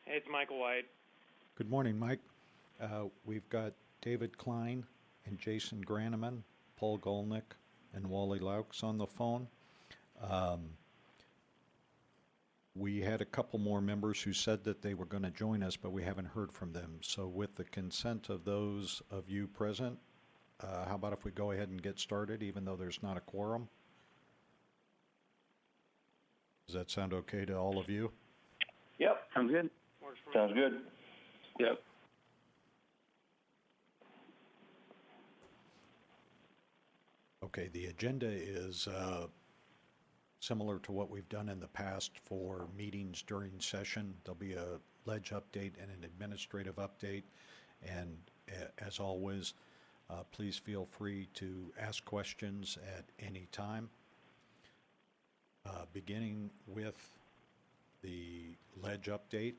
Hey, it's Michael White. Good morning, Mike. We've got David Klein and Jason Graneman, Paul Golnick, and Wally Laux on the phone. We had a couple more members who said that they were going to join us, but we haven't heard from them. So with the consent of those of you present, how about if we go ahead and get started, even though there's not a quorum? Does that sound okay to all of you? Yep, sounds good. Works for me. Sounds good. Yep. Okay, the agenda is similar to what we've done in the past for meetings during session. There'll be a ledge update and an administrative update. And as always, please feel free to ask questions at any time. Beginning with the ledge update,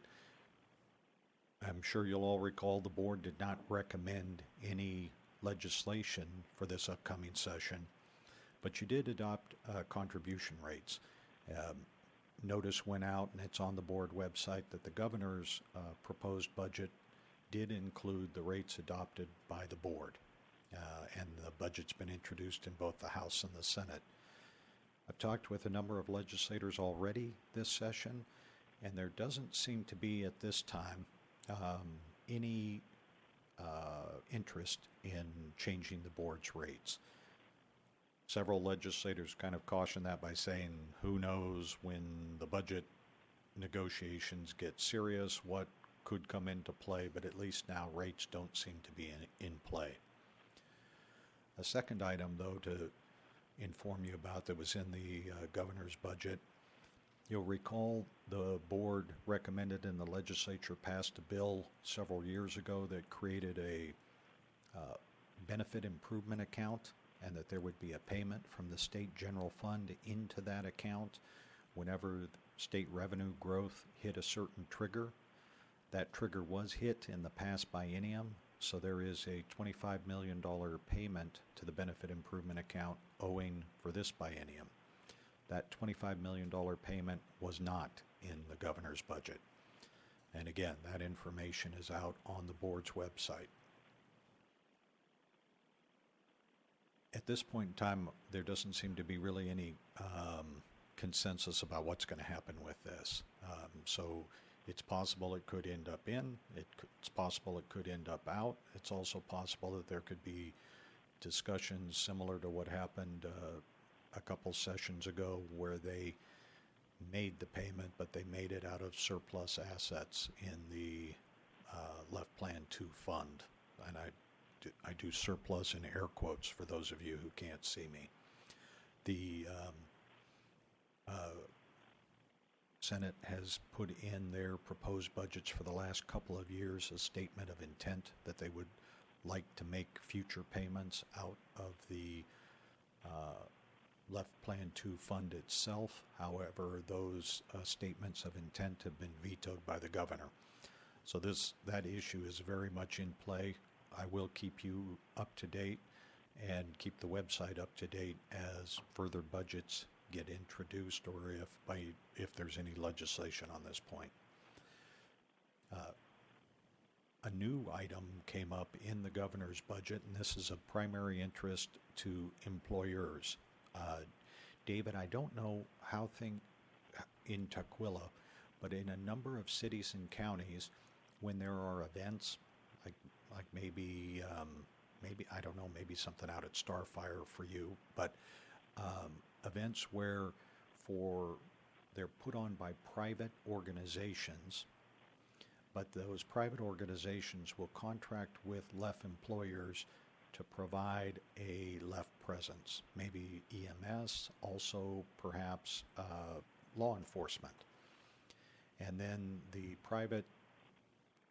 I'm sure you'll all recall the board did not recommend any legislation for this upcoming session, but you did adopt contribution rates. Notice went out, and it's on the board website, that the governor's proposed budget did include the rates adopted by the board, and the budget's been introduced in both the House and the Senate. I've talked with a number of legislators already this session, and there doesn't seem to be at this time any interest in changing the board's rates. Several legislators kind of caution that by saying, who knows when the budget negotiations get serious, what could come into play, but at least now rates don't seem to be in play. A second item, though, to inform you about that was in the governor's budget. You'll recall the board recommended and the legislature passed a bill several years ago that created a benefit improvement account, and that there would be a payment from the state general fund into that account whenever state revenue growth hit a certain trigger. That trigger was hit in the past biennium, so there is a $25 million payment to the benefit improvement account owing for this biennium. That $25 million payment was not in the governor's budget. And again, that information is out on the board's website. At this point in time, there doesn't seem to be really any consensus about what's going to happen with this. So it's possible it could end up in, it's possible it could end up out. It's also possible that there could be discussions similar to what happened a couple sessions ago, where they made the payment, but they made it out of surplus assets in the Left Plan 2 fund. And I do surplus in air quotes for those of you who can't see me. The Senate has put in their proposed budgets for the last couple of years a statement of intent that they would like to make future payments out of the Left Plan 2 fund itself. However, those statements of intent have been vetoed by the governor. So that issue is very much in play. I will keep you up to date and keep the website up to date as further budgets get introduced, or if there's any legislation on this point. A new item came up in the governor's budget, and this is of primary interest to employers. David, I don't know how in Tukwila, but in a number of cities and counties, when there are events, like maybe I don't know, maybe something out at Starfire for you, but events where they're put on by private organizations, but those private organizations will contract with left employers to provide a left presence, maybe EMS, also perhaps law enforcement. And then the private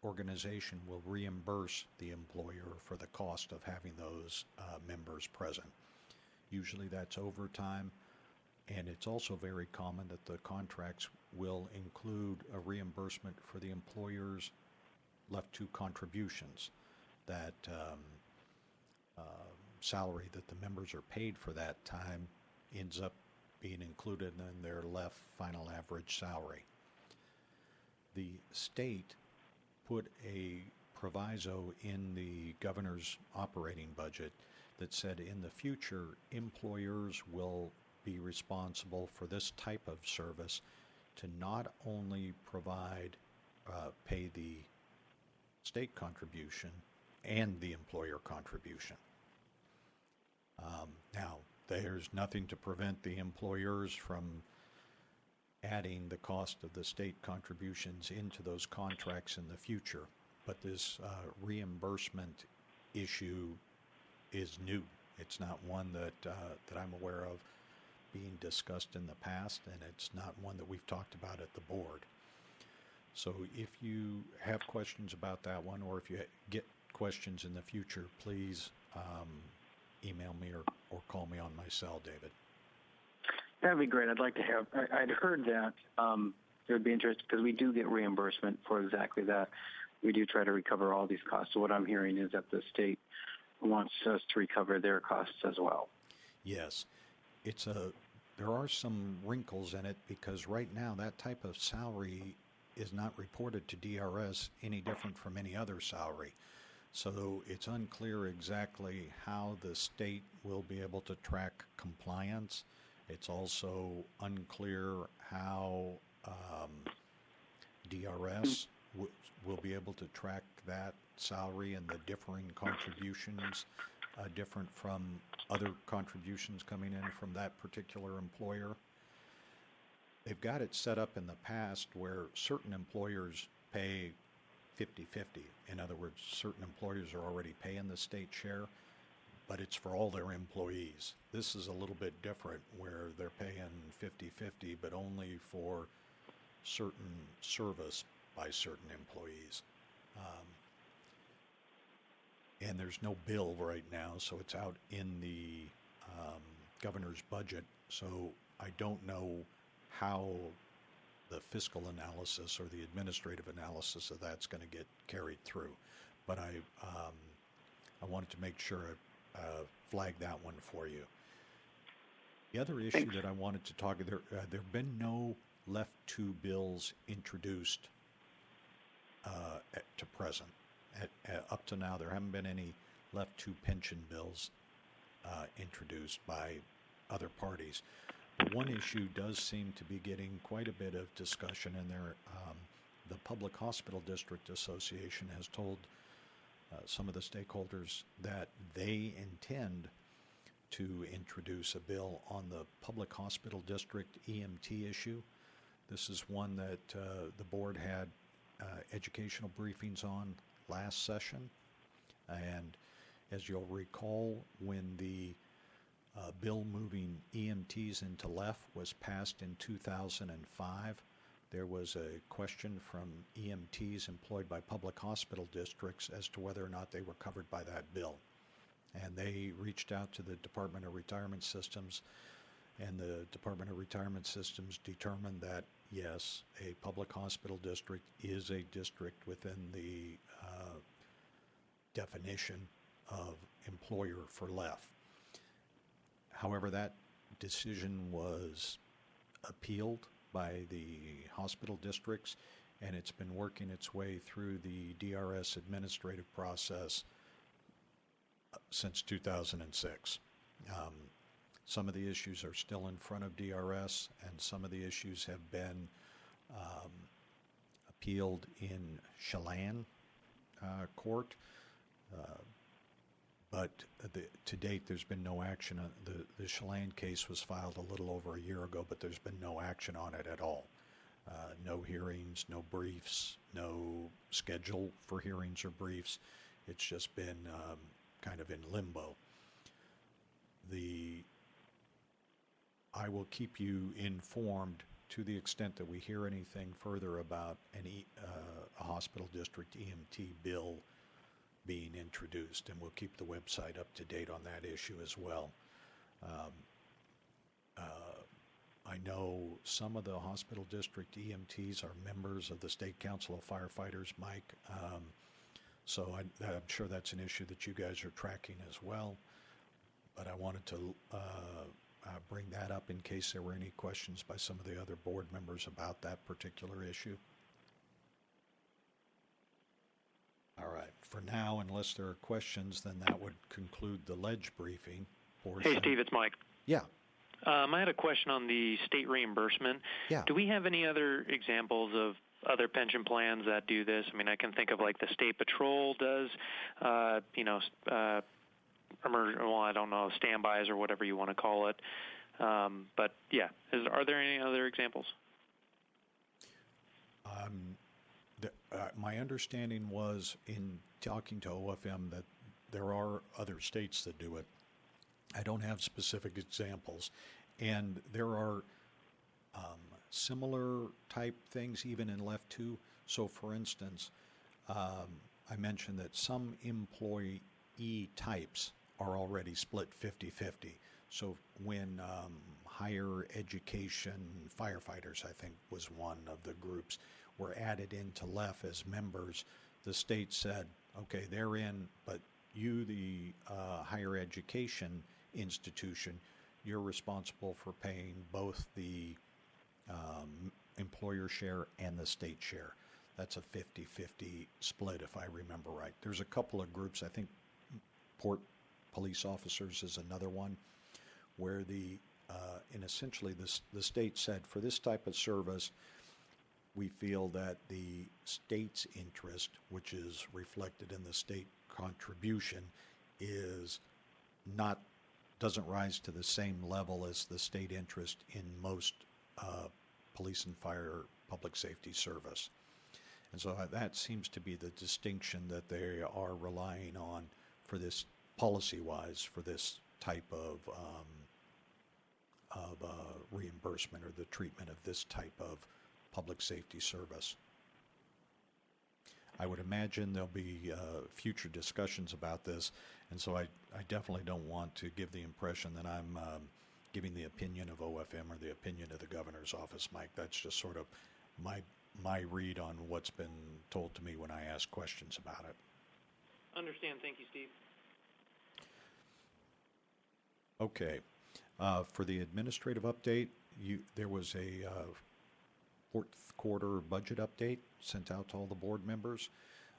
organization will reimburse the employer for the cost of having those members present. Usually that's overtime, and it's also very common that the contracts will include a reimbursement for the employer's left to contributions. That salary that the members are paid for that time ends up being included in their left final average salary. the state put a proviso in the governor's operating budget that said in the future, employers will be responsible for this type of service to not only pay the state contribution and the employer contribution. Now, there's nothing to prevent the employers from adding the cost of the state contributions into those contracts in the future, but this reimbursement issue is new. It's not one that I'm aware of being discussed in the past, and it's not one that we've talked about at the board. So if you have questions about that one, or if you get questions in the future, please email me or call me on my cell, David. That'd be great. I'd like to have. I'd heard that it would be interesting because we do get reimbursement for exactly that. We do try to recover all these costs. So what I'm hearing is that the state wants us to recover their costs as well. Yes, there are some wrinkles in it because right now that type of salary is not reported to DRS any different from any other salary. So it's unclear exactly how the state will be able to track compliance. It's also unclear how DRS will be able to track that salary and the differing contributions, different from other contributions coming in from that particular employer. They've got it set up in the past where certain employers pay 50-50. In other words, certain employers are already paying the state share, but it's for all their employees. This is a little bit different where they're paying 50-50, but only for certain service by certain employees. And there's no bill right now, so it's out in the governor's budget. So I don't know how the fiscal analysis or the administrative analysis of that's going to get carried through. But I wanted to make sure I flag that one for you. The other issue that I wanted to talk there have been no left to bills introduced to present. Up to now, there haven't been any left to pension bills introduced by other parties. But one issue does seem to be getting quite a bit of discussion in there. The Public Hospital District Association has told some of the stakeholders that they intend to introduce a bill on the public hospital district EMT issue. This is one that the board had educational briefings on last session. And as you'll recall, when the bill moving EMTs into LEF was passed in 2005, there was a question from EMTs employed by public hospital districts as to whether or not they were covered by that bill. And they reached out to the Department of Retirement Systems, and the Department of Retirement Systems determined that, yes, a public hospital district is a district within the definition of employer for LEF. However, that decision was appealed by the hospital districts, and it's been working its way through the DRS administrative process since 2006. Some of the issues are still in front of DRS, and some of the issues have been appealed in Chelan court. But to date, there's been no action. The Chelan case was filed a little over a year ago, but there's been no action on it at all. No hearings, no briefs, no schedule for hearings or briefs. It's just been kind of in limbo. I will keep you informed to the extent that we hear anything further about a hospital district EMT bill being introduced, and we'll keep the website up to date on that issue as well. I know some of the hospital district EMTs are members of the State Council of Firefighters, Mike, so I'm sure that's an issue that you guys are tracking as well, but I wanted to bring that up in case there were any questions by some of the other board members about that particular issue. All right. For now, unless there are questions, then that would conclude the ledge briefing portion. Hey, Steve, it's Mike. Yeah. I had a question on the state reimbursement. Yeah. Do we have any other examples of other pension plans that do this? I mean, I can think of like the State Patrol does, I don't know, standbys or whatever you want to call it. But yeah, are there any other examples? My understanding was in talking to OFM that there are other states that do it. I don't have specific examples. And there are similar type things even in Left 2. So, for instance, I mentioned that some employee types are already split 50-50. So when higher education firefighters, I think, was one of the groups, were added into LEF as members, the state said, okay, they're in, but you, the higher education institution, you're responsible for paying both the employer share and the state share. That's a 50-50 split, if I remember right. There's a couple of groups, I think Port Police Officers is another one, where and essentially the state said, for this type of service, we feel that the state's interest, which is reflected in the state contribution, doesn't rise to the same level as the state interest in most police and fire public safety service. And so that seems to be the distinction that they are relying on for this policy-wise for this type of reimbursement or the treatment of this type of public safety service. I would imagine there'll be future discussions about this, and so I definitely don't want to give the impression that I'm giving the opinion of OFM or the opinion of the governor's office, Mike. That's just sort of my read on what's been told to me when I ask questions about it. Understand. Thank you, Steve. Okay. For the administrative update, there was a fourth quarter budget update sent out to all the board members.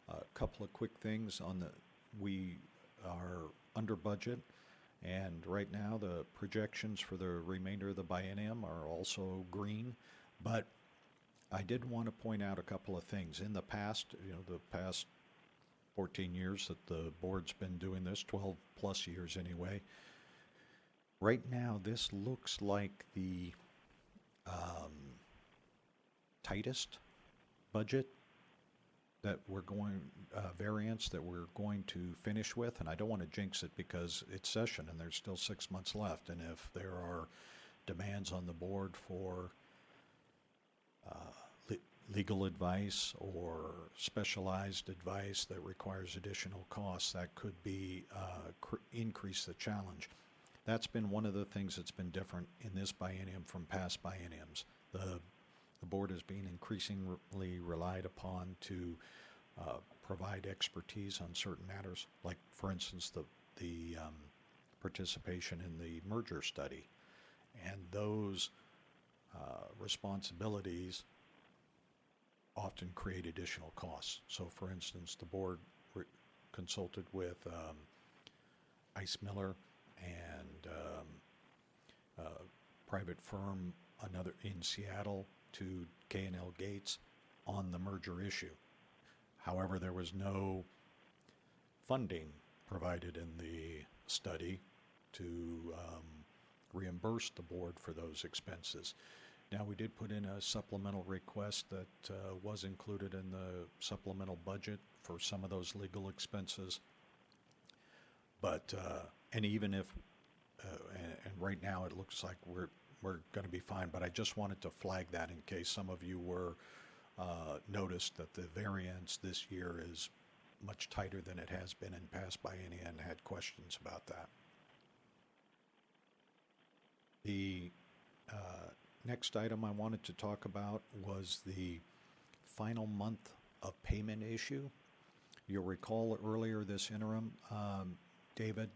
A couple of quick things we are under budget, and right now the projections for the remainder of the biennium are also green, but I did want to point out a couple of things. In the past, the past 14 years that the board's been doing this, 12 plus years anyway, right now this looks like the tightest budget that we're variance that we're going to finish with, and I don't want to jinx it because it's session and there's still 6 months left, and if there are demands on the board for legal advice or specialized advice that requires additional costs, that could be increase the challenge. That's been one of the things that's been different in this biennium from past bienniums. The board is being increasingly relied upon to provide expertise on certain matters, like, for instance, the participation in the merger study. And those responsibilities often create additional costs. So, for instance, the board consulted with Ice Miller and private firm, another in Seattle, to K&L Gates on the merger issue. However, there was no funding provided in the study to reimburse the board for those expenses. Now, we did put in a supplemental request that was included in the supplemental budget for some of those legal expenses. But, and even if, and right now it looks like we're going to be fine, but I just wanted to flag that in case some of you were noticed that the variance this year is much tighter than it has been in past biennia and had questions about that. The next item I wanted to talk about was the final month of payment issue. You'll recall earlier this interim, David,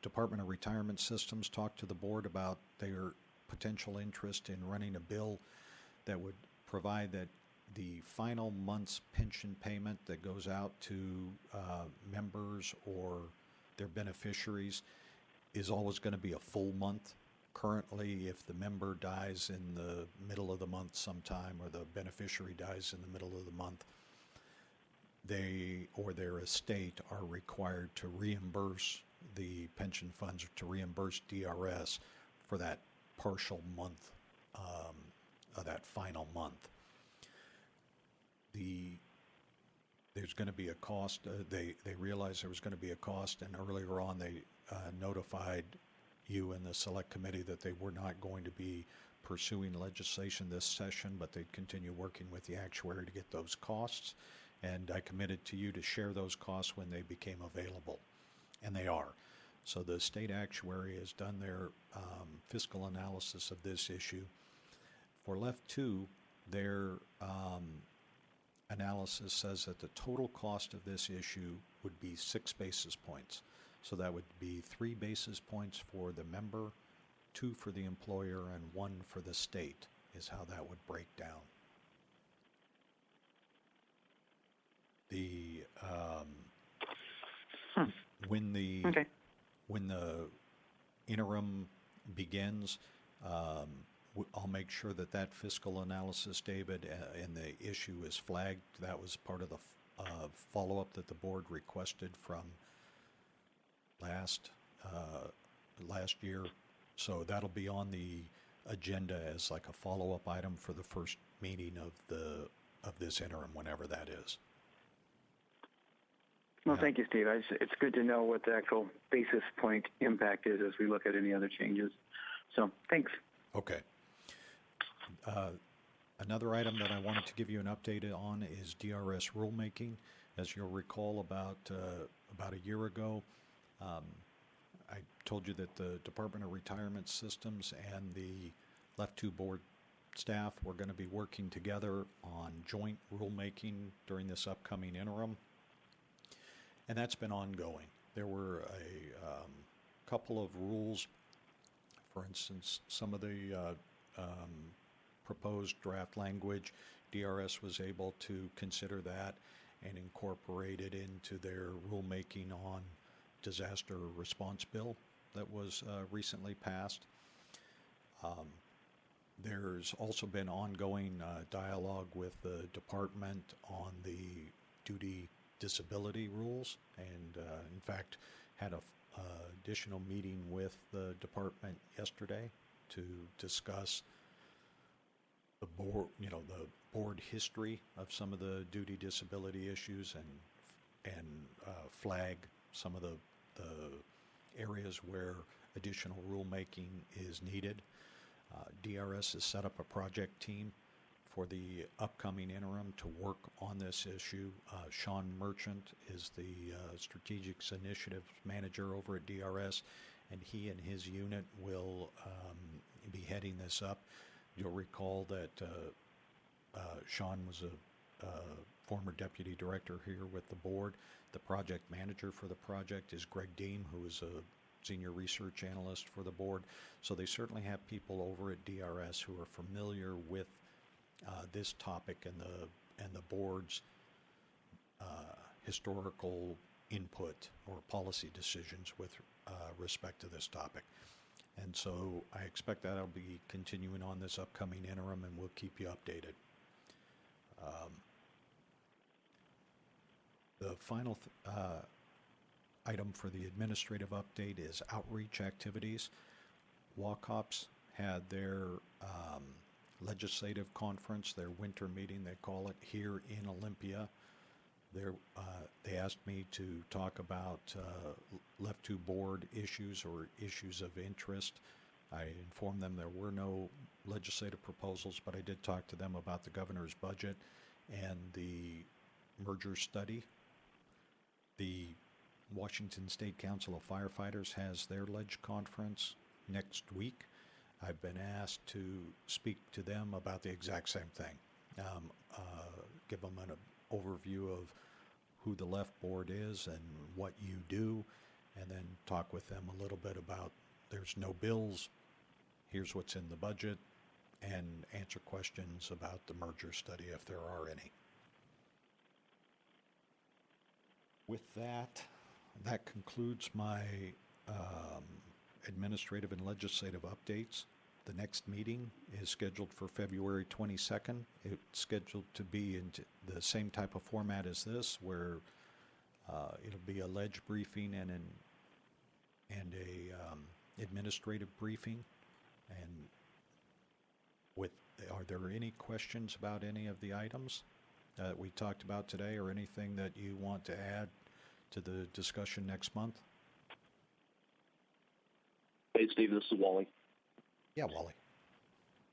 Department of Retirement Systems talked to the board about their potential interest in running a bill that would provide that the final month's pension payment that goes out to members or their beneficiaries is always going to be a full month. Currently, if the member dies in the middle of the month sometime, or the beneficiary dies in the middle of the month, they or their estate are required to reimburse the pension funds, to reimburse DRS for that partial month, that final month. There's going to be a cost. They realized there was going to be a cost, and earlier on they notified you and the select committee that they were not going to be pursuing legislation this session, but they'd continue working with the actuary to get those costs. And I committed to you to share those costs when they became available, and they are. So the state actuary has done their fiscal analysis of this issue. For LEF 2, their analysis says that the total cost of this issue would be 6 basis points. So that would be 3 basis points for the member, 2 for the employer, and 1 for the state, is how that would break down. The when the interim begins, I'll make sure that fiscal analysis, David, and the issue is flagged. That was part of the follow-up that the board requested from last year. So that'll be on the agenda as like a follow-up item for the first meeting of this interim, whenever that is. Well, thank you, Steve. It's good to know what the actual basis point impact is as we look at any other changes. So, thanks. Okay. Another item that I wanted to give you an update on is DRS rulemaking. As you'll recall, about a year ago, I told you that the Department of Retirement Systems and the LEF 2 board staff were going to be working together on joint rulemaking during this upcoming interim. And that's been ongoing. There were a couple of rules. For instance, some of the proposed draft language, DRS was able to consider that and incorporate it into their rulemaking on disaster response bill that was recently passed. There's also been ongoing dialogue with the department on the duty disability rules, and in fact had a additional meeting with the department yesterday to discuss the board history of some of the duty disability issues and flag some of the areas where additional rulemaking is needed. DRS has set up a project team for the upcoming interim to work on this issue. Sean Merchant is the Strategics Initiatives Manager over at DRS, and he and his unit will be heading this up. You'll recall that Sean was a former deputy director here with the board. The project manager for the project is Greg Deem, who is a senior research analyst for the board. So they certainly have people over at DRS who are familiar with this topic and the board's historical input or policy decisions with respect to this topic. And so I expect that I'll be continuing on this upcoming interim, and we'll keep you updated. The final item for the administrative update is outreach activities. WACOPS had their legislative conference, their winter meeting, they call it, here in Olympia. They asked me to talk about LEF 2 board issues or issues of interest. I informed them there were no legislative proposals, but I did talk to them about the governor's budget and the merger study. The Washington State Council of Firefighters has their ledge conference next week. I've been asked to speak to them about the exact same thing, give them an overview of who the LEF board is and what you do, and then talk with them a little bit about there's no bills, here's what's in the budget, and answer questions about the merger study if there are any. With that, that concludes my administrative and legislative updates. The next meeting is scheduled for February 22nd. It's scheduled to be in the same type of format as this, where it'll be a ledge briefing and a administrative briefing. And are there any questions about any of the items that we talked about today, or anything that you want to add to the discussion next month? Hey, Steve, this is Wally. Yeah, Wally.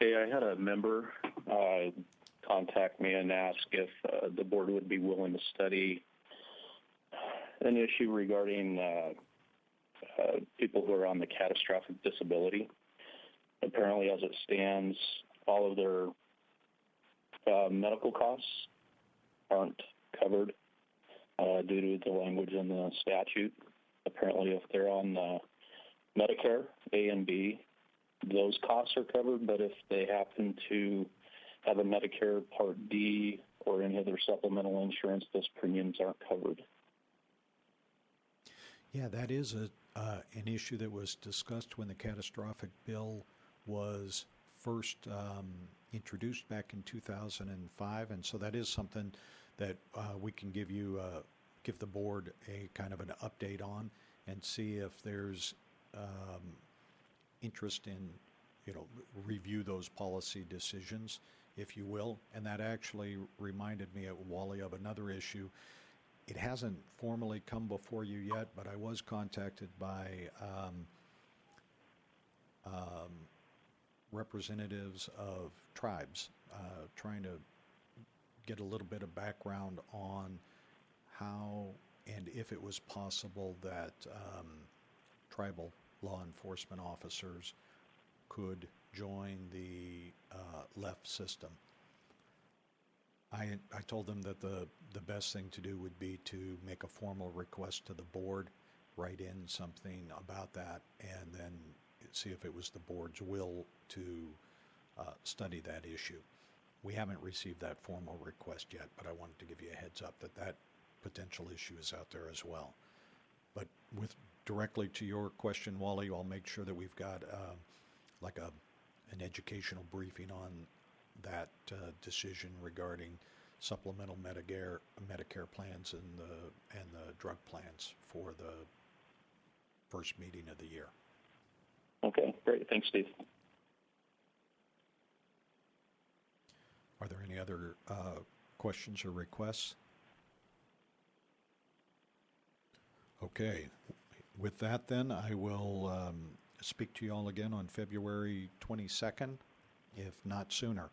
Hey, I had a member contact me and ask if the board would be willing to study an issue regarding people who are on the catastrophic disability. Apparently, as it stands, all of their medical costs aren't covered due to the language in the statute. Apparently, if they're on Medicare A and B, those costs are covered, but if they happen to have a Medicare Part D or any other supplemental insurance, those premiums aren't covered. Yeah, that is an issue that was discussed when the catastrophic bill was first introduced back in 2005, and so that is something that we can give the board a kind of an update on, and see if there's interest in, review those policy decisions, if you will. And that actually reminded me, Wally, of another issue. It hasn't formally come before you yet, but I was contacted by representatives of tribes, trying to get a little bit of background on how and if it was possible that tribal law enforcement officers could join the LEF system. I told them that the best thing to do would be to make a formal request to the board, write in something about that, and then see if it was the board's will to study that issue. We haven't received that formal request yet, but I wanted to give you a heads up that potential issue is out there as well. But with directly to your question, Wally, I'll make sure that we've got an educational briefing on that decision regarding supplemental Medicare plans and the drug plans for the first meeting of the year. Okay, great. Thanks, Steve. Are there any other questions or requests? Okay. With that, then, I will speak to you all again on February 22nd, if not sooner.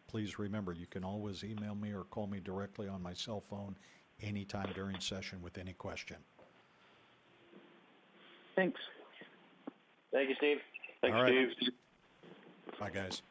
Please remember, you can always email me or call me directly on my cell phone anytime during session with any question. Thanks. Thank you, Steve. Thanks, All right. Steve. Bye, guys.